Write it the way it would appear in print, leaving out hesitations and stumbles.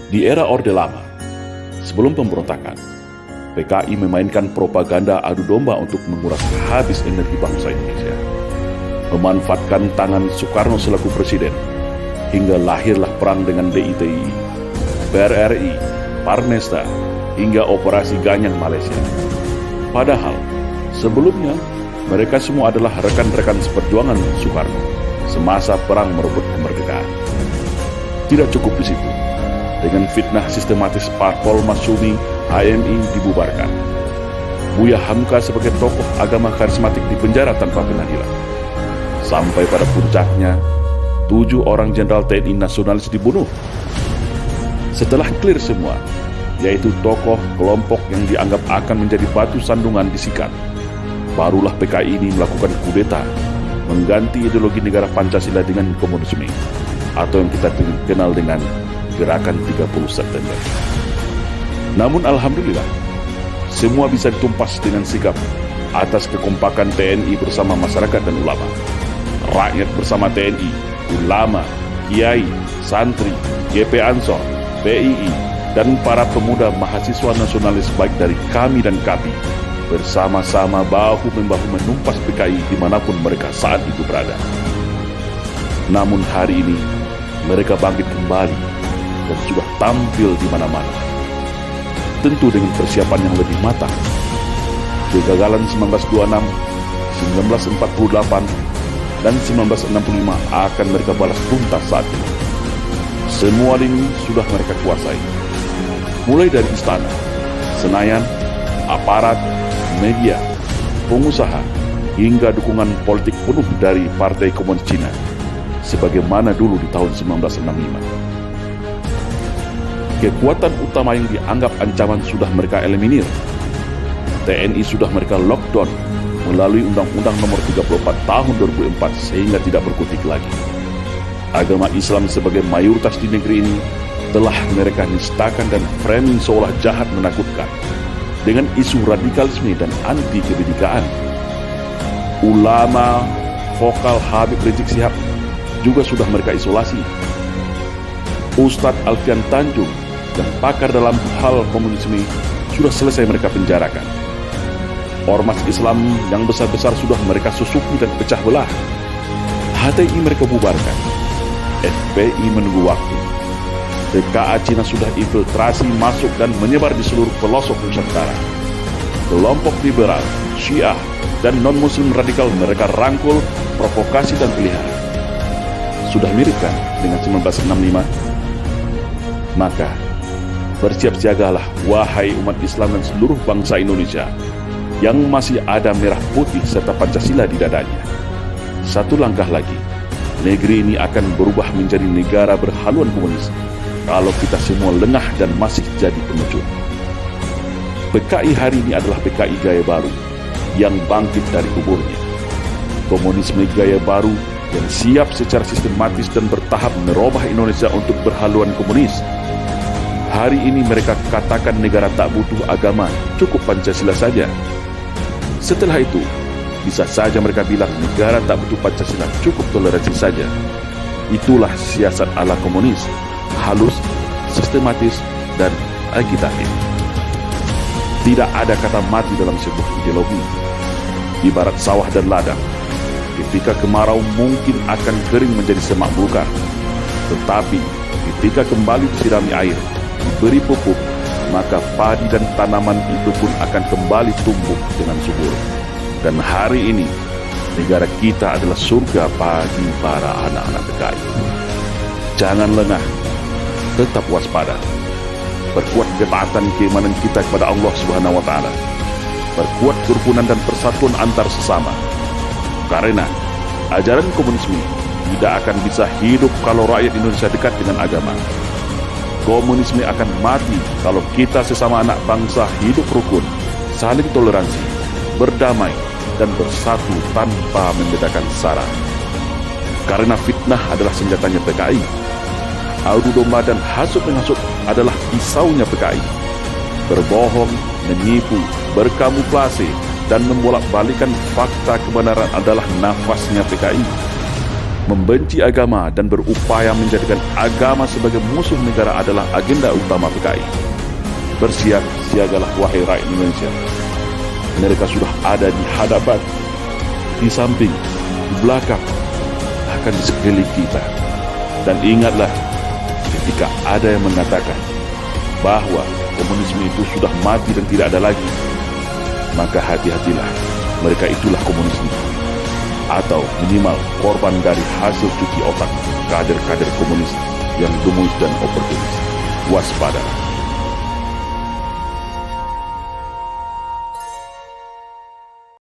Di era Orde Lama, sebelum pemberontakan, PKI memainkan propaganda adu domba untuk menguras habis energi bangsa Indonesia. Memanfaatkan tangan Soekarno selaku presiden, hingga lahirlah perang dengan DITI, PRRI, Parnesta, hingga Operasi Ganyang Malaysia. Padahal, sebelumnya, mereka semua adalah rekan-rekan seperjuangan Soekarno semasa perang merebut kemerdekaan. Tidak cukup di situ. Dengan fitnah sistematis Parpol Masyumi, HMI dibubarkan. Buya Hamka sebagai tokoh agama karismatik dipenjara tanpa pengadilan. Sampai pada puncaknya, 7 orang jenderal TNI nasionalis dibunuh. Setelah clear semua, yaitu tokoh kelompok yang dianggap akan menjadi batu sandungan disikat, barulah PKI ini melakukan kudeta, mengganti ideologi negara Pancasila dengan komunisme, atau yang kita kenal dengan Gerakan 30 September. Namun alhamdulillah, semua bisa ditumpas dengan sigap atas kekompakan TNI bersama masyarakat dan ulama. Rakyat bersama TNI, ulama, kiai, santri, GP Ansor, PII, dan para pemuda mahasiswa nasionalis baik dari kami dan KAPI bersama-sama bahu-membahu menumpas PKI dimanapun mereka saat itu berada. Namun hari ini, mereka bangkit kembali dan sudah tampil di mana-mana. Tentu dengan persiapan yang lebih matang. Kegagalan 1926, 1948, dan 1965 akan mereka balas tuntas saat ini. Semua lini sudah mereka kuasai. Mulai dari istana, Senayan, aparat, media, pengusaha, hingga dukungan politik penuh dari Partai Komunis Cina, sebagaimana dulu di tahun 1965. Kekuatan utama yang dianggap ancaman sudah mereka eliminir. TNI sudah mereka lockdown melalui Undang-Undang Nomor 34 Tahun 2004 sehingga tidak berkutik lagi. Agama Islam sebagai mayoritas di negeri ini telah mereka nistakan dan framing seolah jahat menakutkan dengan isu radikalisme dan anti kebinekaan. Ulama vokal Habib Rizik Syihab juga sudah mereka isolasi. Ustadz Alfian Tanjung dan pakar dalam hal komunisme sudah selesai mereka penjarakan. Ormas Islam yang besar-besar sudah mereka susupi dan pecah belah. HTI mereka bubarkan. FPI menunggu waktu. TKA Cina sudah infiltrasi masuk dan menyebar di seluruh pelosok Nusantara. Kelompok liberal, Syiah, dan non-muslim radikal mereka rangkul, provokasi dan pelihara. Sudah mirip kan dengan 1965? Maka, bersiap siagalah wahai umat Islam dan seluruh bangsa Indonesia yang masih ada merah putih serta Pancasila di dadanya. Satu langkah lagi, negeri ini akan berubah menjadi negara berhaluan komunis kalau kita semua lengah dan masih jadi pengecut. PKI hari ini adalah PKI gaya baru yang bangkit dari kuburnya. Komunisme gaya baru yang siap secara sistematis dan bertahap merubah Indonesia untuk berhaluan komunis. Hari ini mereka katakan negara tak butuh agama, cukup Pancasila saja. Setelah itu, bisa saja mereka bilang negara tak butuh Pancasila, cukup toleransi saja. Itulah siasat ala komunis, halus, sistematis, dan agitatif. Tidak ada kata mati dalam sebuah ideologi. Ibarat sawah dan ladang, ketika kemarau mungkin akan kering menjadi semak belukar. Tetapi ketika kembali disirami air, diberi pupuk, maka padi dan tanaman itu pun akan kembali tumbuh dengan subur. Dan hari ini, negara kita adalah surga bagi para anak-anak PKI. Jangan lengah, tetap waspada. Perkuat ketaatan keimanan kita kepada Allah Subhanahu wa Ta'ala. Perkuat kerukunan dan persatuan antar sesama. Karena ajaran komunisme tidak akan bisa hidup kalau rakyat Indonesia dekat dengan agama. Komunisme akan mati kalau kita sesama anak bangsa hidup rukun, saling toleransi, berdamai, dan bersatu tanpa membedakan sara. Karena fitnah adalah senjatanya PKI. Adu domba dan hasut-menghasut adalah pisaunya PKI. Berbohong, menipu, berkamuflase, dan membolak-balikan fakta kebenaran adalah nafasnya PKI. Membenci agama dan berupaya menjadikan agama sebagai musuh negara adalah agenda utama PKI. Bersiap siagalah wahai rakyat Indonesia. Mereka sudah ada di hadapan, di samping, di belakang, bahkan di sekeliling kita. Dan ingatlah, ketika ada yang mengatakan bahwa komunisme itu sudah mati dan tidak ada lagi, maka hati-hatilah, mereka itulah komunisme, atau minimal korban dari hasil cuci otak kader-kader komunis yang gemus dan oportunis. Waspada.